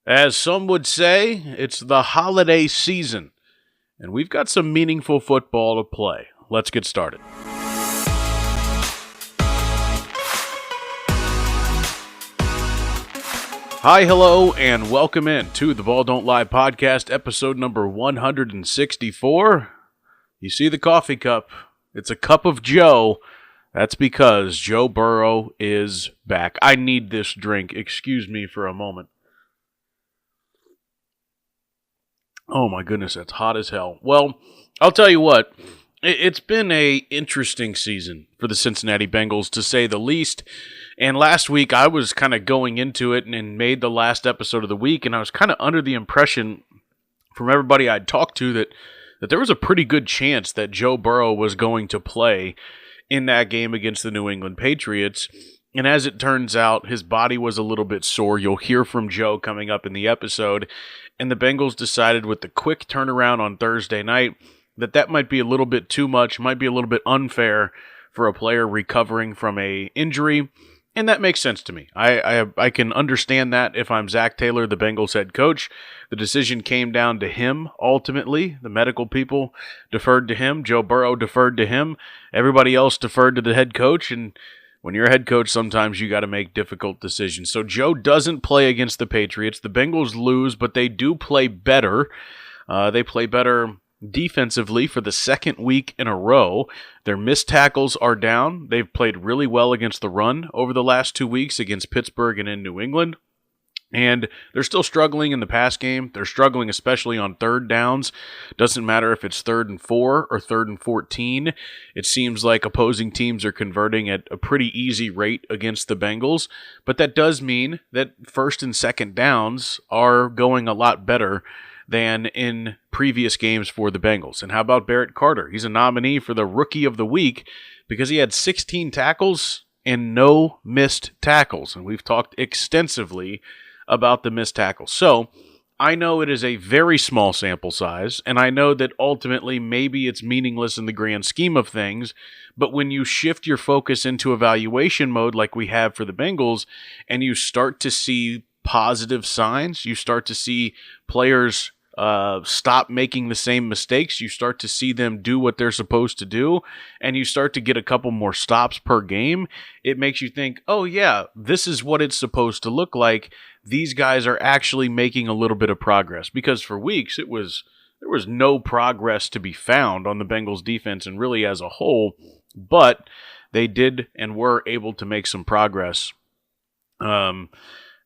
As some would say, it's the holiday season, and we've got some meaningful football to play. Let's get started. Hi, hello, and welcome in to the Ball Don't Lie podcast, episode number 164. You see the coffee cup? It's a cup of Joe. That's because Joe Burrow is back. I need this drink. Excuse me for a moment. Oh my goodness, that's hot as hell. Well, I'll tell you what, it's been an interesting season for the Cincinnati Bengals, to say the least. And last week, I was kind of going into it and made the last episode of the week, and I was kind of under the impression from everybody I'd talked to that there was a pretty good chance that Joe Burrow was going to play in that game against the New England Patriots. And as it turns out, his body was a little bit sore. You'll hear from Joe coming up in the episode. And the Bengals decided with the quick turnaround on Thursday night that might be a little bit too much, might be a little bit unfair for a player recovering from an injury. And that makes sense to me. I can understand that if I'm Zach Taylor, the Bengals head coach. The decision came down to him ultimately. The medical people deferred to him. Joe Burrow deferred to him. Everybody else deferred to the head coach. And when you're a head coach, sometimes you got to make difficult decisions. So Joe doesn't play against the Patriots. The Bengals lose, but they do play better. They play better defensively for the second week in a row. Their missed tackles are down. They've played really well against the run over the last 2 weeks against Pittsburgh and in New England. And they're still struggling in the pass game. They're struggling especially on third downs. Doesn't matter if it's 3rd and 4 or 3rd and 14. It seems like opposing teams are converting at a pretty easy rate against the Bengals. But that does mean that 1st and 2nd downs are going a lot better than in previous games for the Bengals. And how about Barrett Carter? He's a nominee for the Rookie of the Week because he had 16 tackles and no missed tackles. And we've talked extensively about the missed tackles. So I know it is a very small sample size, and I know that ultimately maybe it's meaningless in the grand scheme of things, but when you shift your focus into evaluation mode like we have for the Bengals, and you start to see positive signs, you start to see players stop making the same mistakes, you start to see them do what they're supposed to do, and you start to get a couple more stops per game, it makes you think, oh yeah, this is what it's supposed to look like. These guys are actually making a little bit of progress, because for weeks there was no progress to be found on the Bengals defense and really as a whole, but they did and were able to make some progress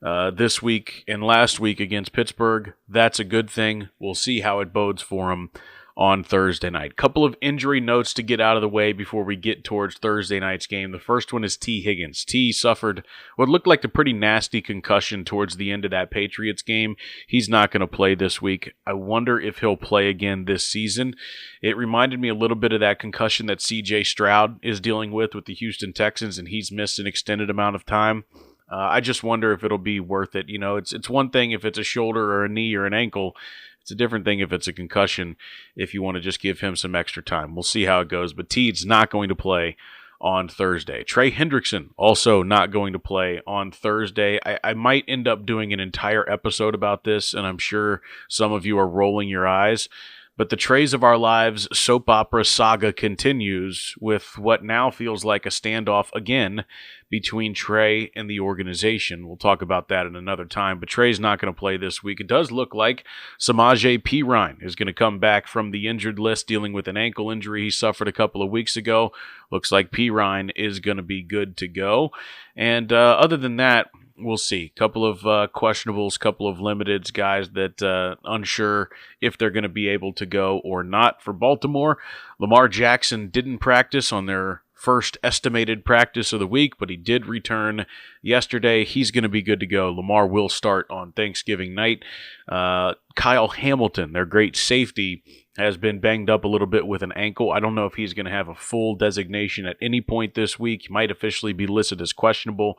this week and last week against Pittsburgh. That's a good thing. We'll see how it bodes for them on Thursday night. Couple of injury notes to get out of the way before we get towards Thursday night's game. The first one is T. Higgins. T suffered what looked like a pretty nasty concussion towards the end of that Patriots game. He's not going to play this week. I wonder if he'll play again this season. It reminded me a little bit of that concussion that C.J. Stroud is dealing with the Houston Texans, and he's missed an extended amount of time. I just wonder if it'll be worth it. You know, it's one thing if it's a shoulder or a knee or an ankle. It's a different thing if it's a concussion, if you want to just give him some extra time. We'll see how it goes. But Teed's not going to play on Thursday. Trey Hendrickson also not going to play on Thursday. I might end up doing an entire episode about this, and I'm sure some of you are rolling your eyes. But the Treys of Our Lives soap opera saga continues with what now feels like a standoff again between Trey and the organization. We'll talk about that in another time, but Trey's not going to play this week. It does look like Samaje Perine is going to come back from the injured list dealing with an ankle injury he suffered a couple of weeks ago. Looks like Perine is going to be good to go. And other than that, we'll see. Couple of questionables, couple of limiteds, guys that unsure if they're going to be able to go or not for Baltimore. Lamar Jackson didn't practice on their first estimated practice of the week, but he did return yesterday. He's going to be good to go. Lamar will start on Thanksgiving night. Kyle Hamilton, their great safety, has been banged up a little bit with an ankle. I don't know if he's going to have a full designation at any point this week. He might officially be listed as questionable.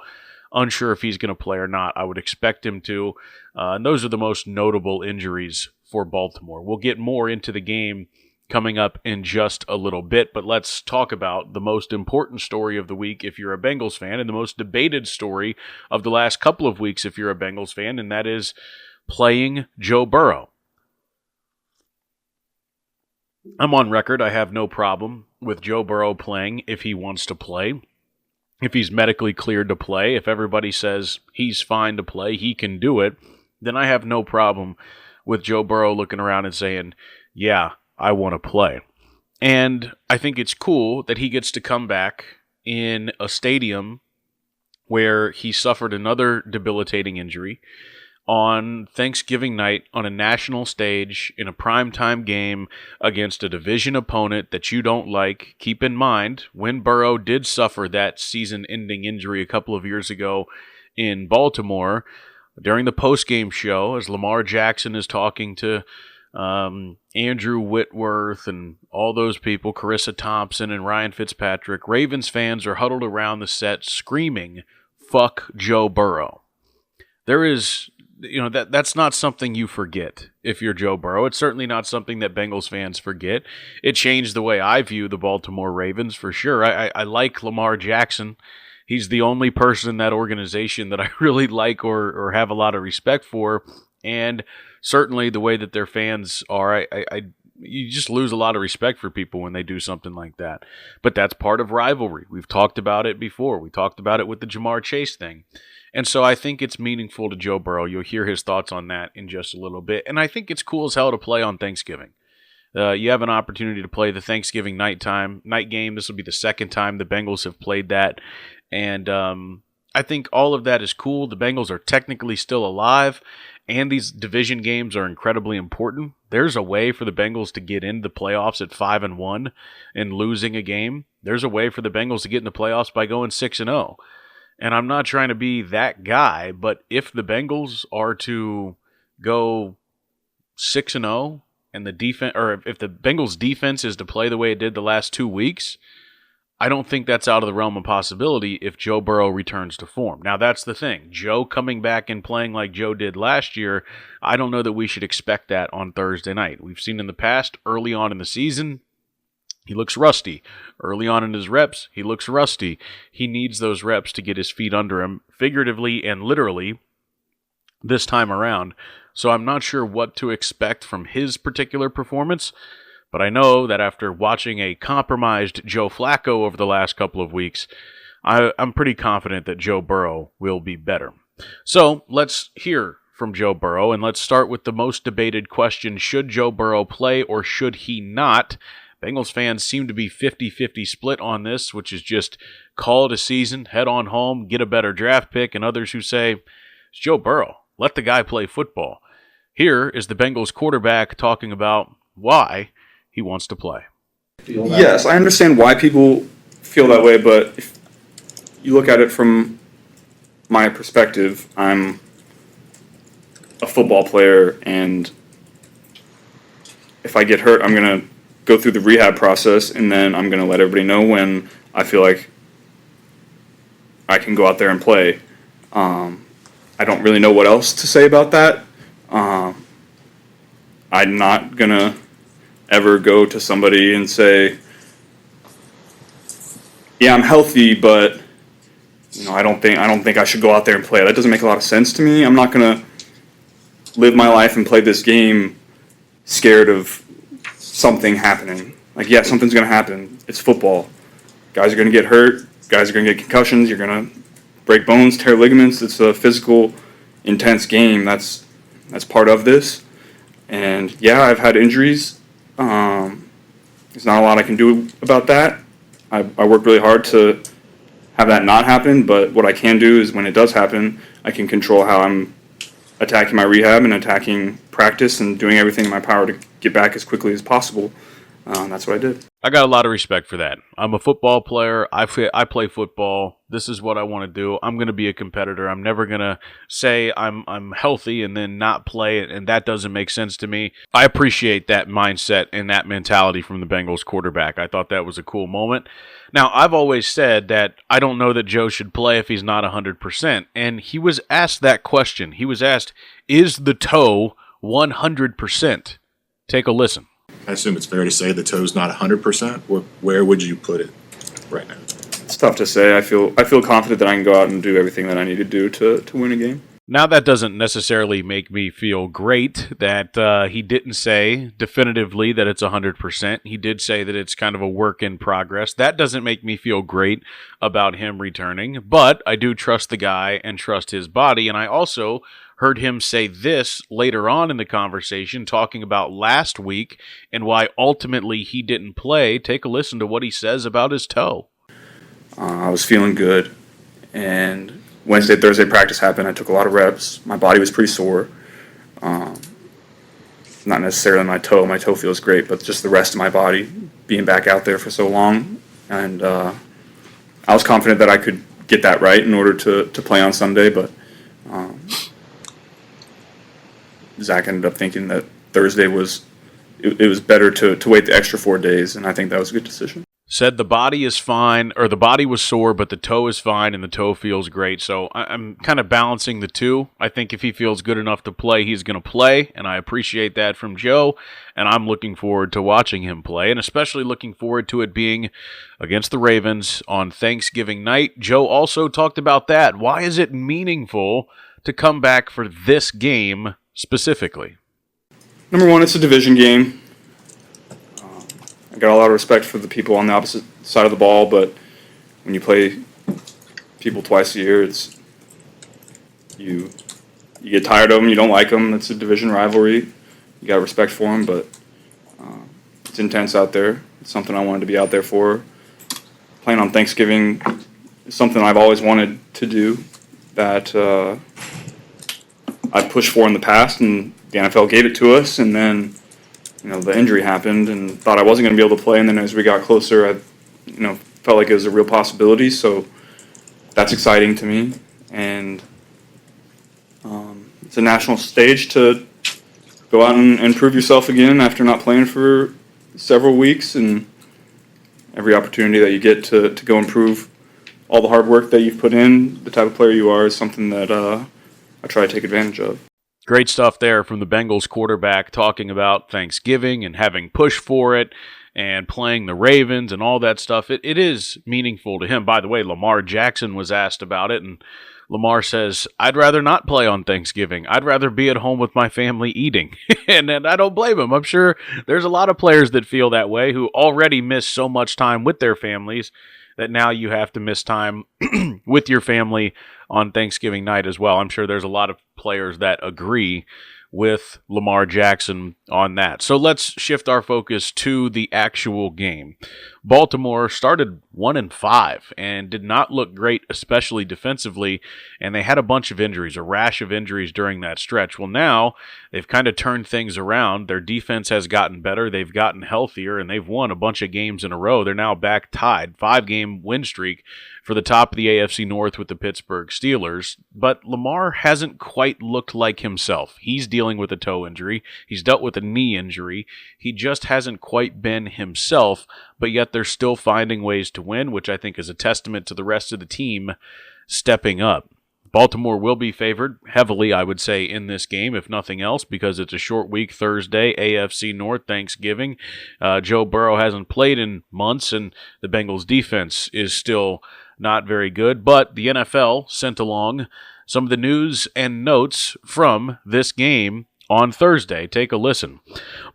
Unsure if he's going to play or not. I would expect him to. And those are the most notable injuries for Baltimore. We'll get more into the game coming up in just a little bit, but let's talk about the most important story of the week if you're a Bengals fan, and the most debated story of the last couple of weeks if you're a Bengals fan, and that is playing Joe Burrow. I'm on record. I have no problem with Joe Burrow playing if he wants to play. If he's medically cleared to play, if everybody says he's fine to play, he can do it, then I have no problem with Joe Burrow looking around and saying, yeah, I want to play. And I think it's cool that he gets to come back in a stadium where he suffered another debilitating injury on Thanksgiving night on a national stage in a primetime game against a division opponent that you don't like. Keep in mind, when Burrow did suffer that season-ending injury a couple of years ago in Baltimore, during the postgame show, as Lamar Jackson is talking to Andrew Whitworth and all those people, Carissa Thompson and Ryan Fitzpatrick, Ravens fans are huddled around the set screaming, "Fuck Joe Burrow." There is, that's not something you forget if you're Joe Burrow. It's certainly not something that Bengals fans forget. It changed the way I view the Baltimore Ravens for sure. I like Lamar Jackson. He's the only person in that organization that I really like or have a lot of respect for. And certainly the way that their fans are, you just lose a lot of respect for people when they do something like that. But that's part of rivalry. We've talked about it before. We talked about it with the Jamar Chase thing. And so I think it's meaningful to Joe Burrow. You'll hear his thoughts on that in just a little bit. And I think it's cool as hell to play on Thanksgiving. You have an opportunity to play the Thanksgiving night game. This will be the second time the Bengals have played that. And I think all of that is cool. The Bengals are technically still alive, and these division games are incredibly important. There's a way for the Bengals to get into the playoffs at 5-1 and losing a game. There's a way for the Bengals to get in the playoffs by going 6-0. And I'm not trying to be that guy, but if the Bengals are to go 6-0 and the defense, or if the Bengals defense is to play the way it did the last 2 weeks, I don't think that's out of the realm of possibility if Joe Burrow returns to form. Now, that's the thing. Joe coming back and playing like Joe did last year, I don't know that we should expect that on Thursday night. We've seen in the past, early on in the season, he looks rusty. Early on in his reps, he looks rusty. He needs those reps to get his feet under him, figuratively and literally, this time around. So I'm not sure what to expect from his particular performance. But I know that after watching a compromised Joe Flacco over the last couple of weeks, I'm pretty confident that Joe Burrow will be better. So let's hear from Joe Burrow, and let's start with the most debated question. Should Joe Burrow play or should he not? Bengals fans seem to be 50-50 split on this, which is just call it a season, head on home, get a better draft pick, and others who say, it's Joe Burrow. Let the guy play football. Here is the Bengals quarterback talking about why he wants to play. Yes, I understand why people feel that way, but if you look at it from my perspective, I'm a football player, and if I get hurt, I'm going to go through the rehab process, and then I'm going to let everybody know when I feel like I can go out there and play. I don't really know what else to say about that. I'm not going to ever go to somebody and say, yeah, I'm healthy, but I don't think I should go out there and play. That doesn't make a lot of sense to me. I'm not gonna live my life and play this game scared of something happening. Like, yeah, something's gonna happen. It's football. Guys are gonna get hurt. Guys are gonna get concussions. You're gonna break bones, tear ligaments. It's a physical, intense game. That's part of this. And yeah, I've had injuries. There's not a lot I can do about that. I work really hard to have that not happen, but what I can do is when it does happen, I can control how I'm attacking my rehab and attacking practice and doing everything in my power to get back as quickly as possible. That's what I did. I got a lot of respect for that. I'm a football player. I play football. This is what I want to do. I'm going to be a competitor. I'm never going to say I'm healthy and then not play, and that doesn't make sense to me. I appreciate that mindset and that mentality from the Bengals quarterback. I thought that was a cool moment. Now, I've always said that I don't know that Joe should play if he's not 100%, and he was asked that question. He was asked, is the toe 100%? Take a listen. I assume it's fair to say the toe's not 100%. Where would you put it right now? It's tough to say. I feel confident that I can go out and do everything that I need to do to win a game. Now, that doesn't necessarily make me feel great that he didn't say definitively that it's 100%. He did say that it's kind of a work in progress. That doesn't make me feel great about him returning, but I do trust the guy and trust his body. And I also heard him say this later on in the conversation, talking about last week and why ultimately he didn't play. Take a listen to what he says about his toe. I was feeling good, and Wednesday, Thursday practice happened. I took a lot of reps. My body was pretty sore. Not necessarily my toe. My toe feels great, but just the rest of my body being back out there for so long. And I was confident that I could get that right in order to play on Sunday, but Zach ended up thinking that Thursday was better to wait the extra 4 days, and I think that was a good decision. Said the body is fine, or the body was sore, but the toe is fine, and the toe feels great. So I'm kind of balancing the two. I think if he feels good enough to play, he's going to play, and I appreciate that from Joe, and I'm looking forward to watching him play, and especially looking forward to it being against the Ravens on Thanksgiving night. Joe also talked about that. Why is it meaningful to come back for this game specifically? Number one, it's a division game. I got a lot of respect for the people on the opposite side of the ball, but when you play people twice a year, it's you get tired of them, you don't like them. It's a division rivalry. You got respect for them, but it's intense out there. It's something I wanted to be out there for. Playing on Thanksgiving is something I've always wanted to do, that I've pushed for in the past, and the NFL gave it to us, and then the injury happened and thought I wasn't going to be able to play. And then as we got closer, I felt like it was a real possibility. So that's exciting to me. And it's a national stage to go out and prove yourself again after not playing for several weeks. And every opportunity that you get to go and prove all the hard work that you've put in, the type of player you are, is something that I try to take advantage of. Great stuff there from the Bengals quarterback, talking about Thanksgiving and having pushed for it and playing the Ravens and all that stuff. It is meaningful to him. By the way, Lamar Jackson was asked about it, and Lamar says, I'd rather not play on Thanksgiving. I'd rather be at home with my family eating. and I don't blame him. I'm sure there's a lot of players that feel that way, who already miss so much time with their families that now you have to miss time with your family on Thanksgiving night as well. I'm sure there's a lot of players that agree with Lamar Jackson on that. So let's shift our focus to the actual game. Baltimore started 1-5 and did not look great, especially defensively, and they had a bunch of injuries, a rash of injuries during that stretch. Well, now they've kind of turned things around. Their defense has gotten better, they've gotten healthier, and they've won a bunch of games in a row. They're now back tied, 5-game win streak for the top of the AFC North with the Pittsburgh Steelers. But Lamar hasn't quite looked like himself. He's dealing with a toe injury. He's dealt with a knee injury. He just hasn't quite been himself, but yet they're still finding ways to win, which I think is a testament to the rest of the team stepping up. Baltimore will be favored heavily, I would say, in this game, if nothing else, because it's a short week Thursday, AFC North, Thanksgiving. Joe Burrow hasn't played in months, and the Bengals' defense is still not very good. But the NFL sent along some of the news and notes from this game on Thursday. Take a listen.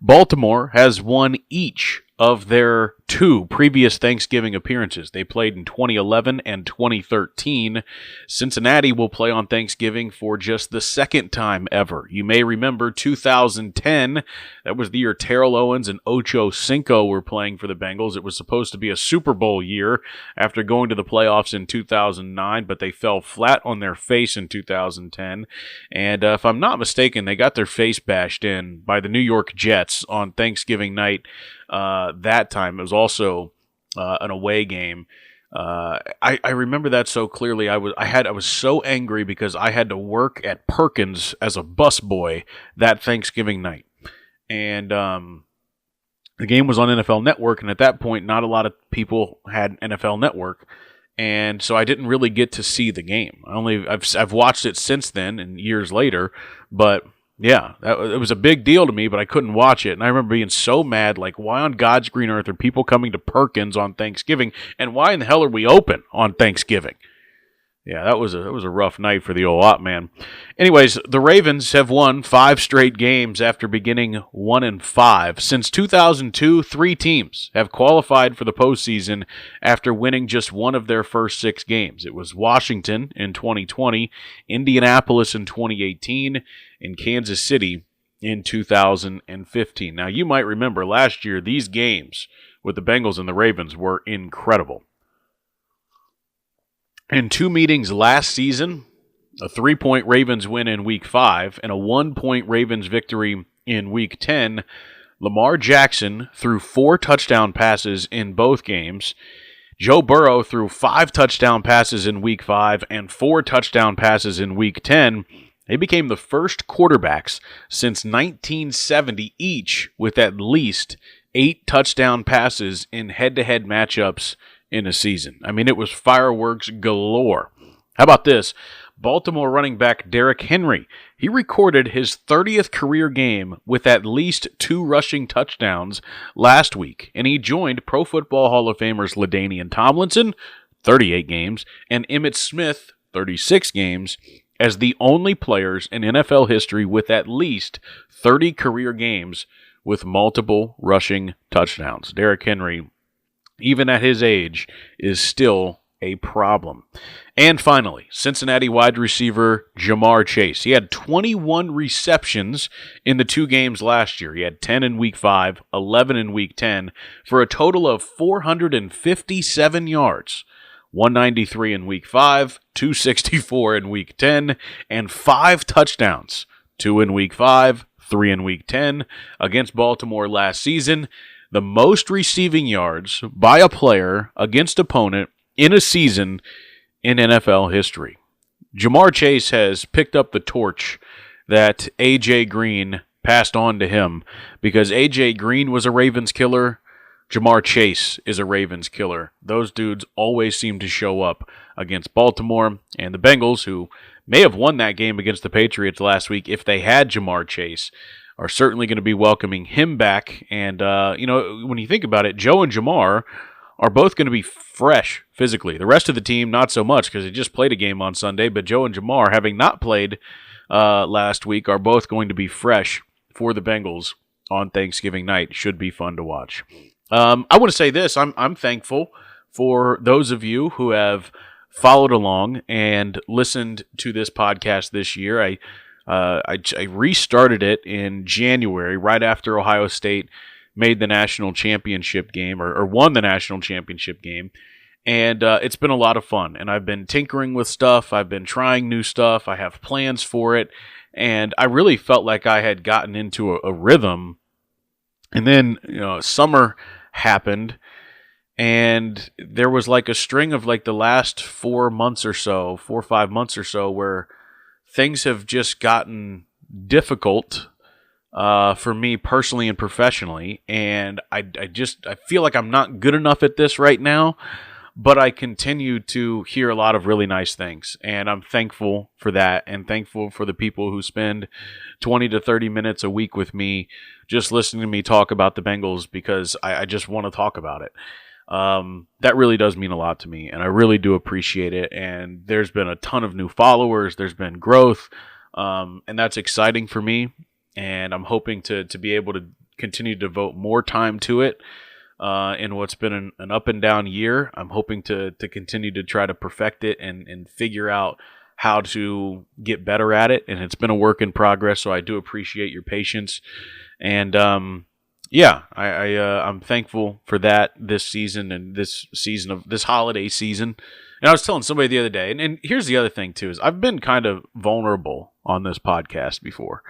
Baltimore has won each of their 2 previous Thanksgiving appearances. They played in 2011 and 2013. Cincinnati will play on Thanksgiving for just the second time ever. You may remember 2010. That was the year Terrell Owens and Ocho Cinco were playing for the Bengals. It was supposed to be a Super Bowl year after going to the playoffs in 2009, but they fell flat on their face in 2010. And if I'm not mistaken, they got their face bashed in by the New York Jets on Thanksgiving night. That time it was also an away game. I remember that so clearly. I was so angry because I had to work at Perkins as a busboy that Thanksgiving night, and the game was on NFL Network, and at that point, not a lot of people had NFL Network, and so I didn't really get to see the game. I've watched it since then and years later, but. Yeah, it was a big deal to me, but I couldn't watch it. And I remember being so mad, like, why on God's green earth are people coming to Perkins on Thanksgiving? And why in the hell are we open on Thanksgiving? Yeah, that was a rough night for the old Ott man. Anyways, the Ravens have won 5 straight games after beginning 1-5. Since 2002, 3 teams have qualified for the postseason after winning just one of their first 6 games. It was Washington in 2020, Indianapolis in 2018, and Kansas City in 2015. Now, you might remember last year these games with the Bengals and the Ravens were incredible. In 2 meetings last season, a 3-point Ravens win in Week 5 and a 1-point Ravens victory in Week 10, Lamar Jackson threw 4 touchdown passes in both games. Joe Burrow threw 5 touchdown passes in Week 5 and 4 touchdown passes in Week 10. They became the first quarterbacks since 1970 each with at least 8 touchdown passes in head-to-head matchups in a season. I mean, it was fireworks galore. How about this? Baltimore running back Derrick Henry. He recorded his 30th career game with at least 2 rushing touchdowns last week, and he joined Pro Football Hall of Famers LaDainian Tomlinson, 38 games, and Emmitt Smith, 36 games, as the only players in NFL history with at least 30 career games with multiple rushing touchdowns. Derrick Henry, even at his age, is still a problem. And finally, Cincinnati wide receiver Ja'Marr Chase. He had 21 receptions in the 2 games last year. He had 10 in Week 5, 11 in Week 10, for a total of 457 yards. 193 in Week 5, 264 in Week 10, and 5 touchdowns. 2 in Week 5, 3 in Week 10 against Baltimore last season. The most receiving yards by a player against opponent in a season in NFL history. Ja'Marr Chase has picked up the torch that A.J. Green passed on to him because A.J. Green was a Ravens killer. Ja'Marr Chase is a Ravens killer. Those dudes always seem to show up against Baltimore, and the Bengals, who may have won that game against the Patriots last week if they had Ja'Marr Chase, are certainly going to be welcoming him back. And, when you think about it, Joe and Ja'Marr are both going to be fresh physically. The rest of the team, not so much because they just played a game on Sunday, but Joe and Ja'Marr, having not played last week, are both going to be fresh for the Bengals on Thanksgiving night. Should be fun to watch. I want to say this. I'm thankful for those of you who have followed along and listened to this podcast this year. I restarted it in January, right after Ohio State made the national championship game, or won the national championship game. And it's been a lot of fun. And I've been tinkering with stuff. I've been trying new stuff. I have plans for it. And I really felt like I had gotten into a rhythm. And then, summer happened. And there was like a string of like the last 4 months or so, 4 or 5 months or so, where things have just gotten difficult for me personally and professionally, and I feel like I'm not good enough at this right now, but I continue to hear a lot of really nice things, and I'm thankful for that, and thankful for the people who spend 20 to 30 minutes a week with me just listening to me talk about the Bengals because I just want to talk about it. That really does mean a lot to me, and I really do appreciate it. And there's been a ton of new followers. There's been growth, and that's exciting for me. And I'm hoping to be able to continue to devote more time to it in what's been an up and down year. I'm hoping to continue to try to perfect it and figure out how to get better at it. And it's been a work in progress, so I do appreciate your patience. And I'm thankful for that this season and this season of this holiday season. And I was telling somebody the other day, and here's the other thing too, is I've been kind of vulnerable on this podcast before.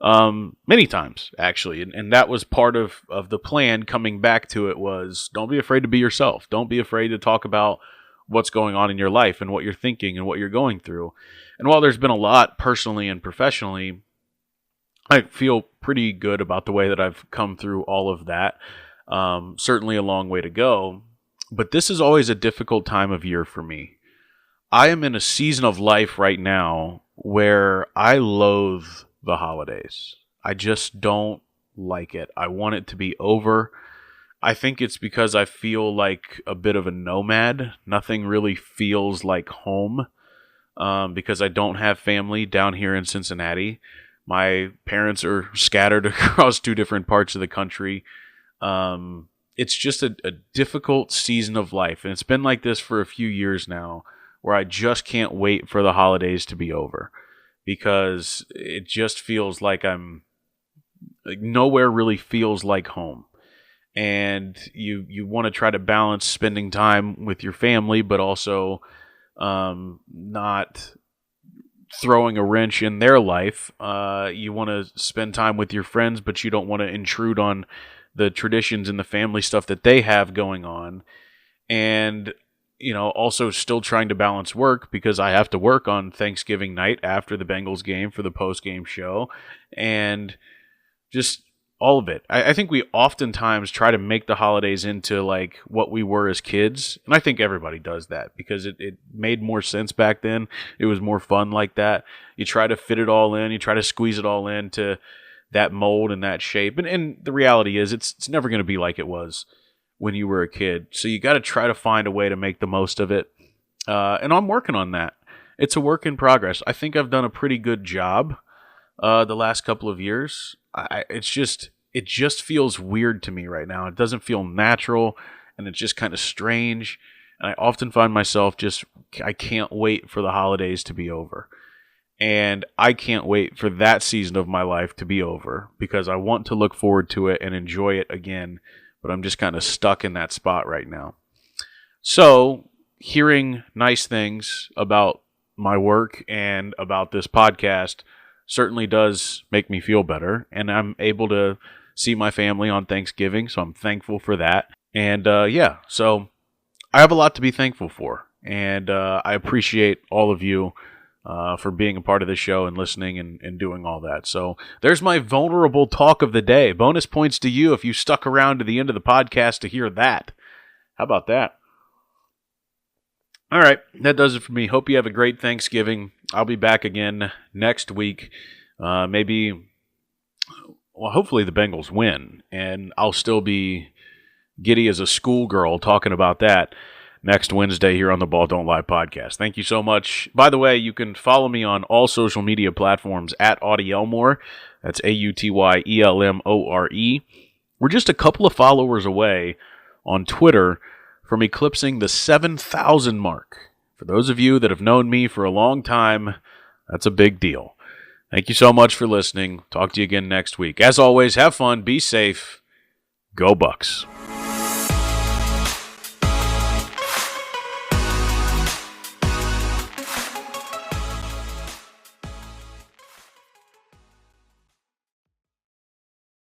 Many times, actually. And that was part of the plan coming back to it was don't be afraid to be yourself. Don't be afraid to talk about what's going on in your life and what you're thinking and what you're going through. And while there's been a lot personally and professionally, I feel pretty good about the way that I've come through all of that. Certainly a long way to go. But this is always a difficult time of year for me. I am in a season of life right now where I loathe the holidays. I just don't like it. I want it to be over. I think it's because I feel like a bit of a nomad. Nothing really feels like home. because I don't have family down here in Cincinnati. My parents are scattered across 2 different parts of the country. It's just a difficult season of life, and it's been like this for a few years now, where I just can't wait for the holidays to be over, because it just feels like nowhere really feels like home. And you want to try to balance spending time with your family, but also not throwing a wrench in their life. You want to spend time with your friends, but you don't want to intrude on the traditions and the family stuff that they have going on. And, also still trying to balance work, because I have to work on Thanksgiving night after the Bengals game for the post-game show. And just all of it. I think we oftentimes try to make the holidays into like what we were as kids. And I think everybody does that because it made more sense back then. It was more fun like that. You try to fit it all in. You try to squeeze it all into that mold and that shape. And the reality is it's never going to be like it was when you were a kid. So you got to try to find a way to make the most of it. And I'm working on that. It's a work in progress. I think I've done a pretty good job the last couple of years. It just feels weird to me right now. It doesn't feel natural, and it's just kind of strange. And I often find myself I can't wait for the holidays to be over. And I can't wait for that season of my life to be over, because I want to look forward to it and enjoy it again, but I'm just kind of stuck in that spot right now. So, hearing nice things about my work and about this podcast certainly does make me feel better, and I'm able to see my family on Thanksgiving, so I'm thankful for that. And so I have a lot to be thankful for, and I appreciate all of you for being a part of the show and listening and doing all that. So there's my vulnerable talk of the day. Bonus points to you if you stuck around to the end of the podcast to hear that. How about that? All right, that does it for me. Hope you have a great Thanksgiving. I'll be back again next week. Hopefully the Bengals win, and I'll still be giddy as a schoolgirl talking about that next Wednesday here on the Ball Don't Lie podcast. Thank you so much. By the way, you can follow me on all social media platforms at Auty Elmore. That's AUTYELMORE. We're just a couple of followers away on Twitter from eclipsing the 7,000 mark. For those of you that have known me for a long time, that's a big deal. Thank you so much for listening. Talk to you again next week. As always, have fun, be safe, go Bucks.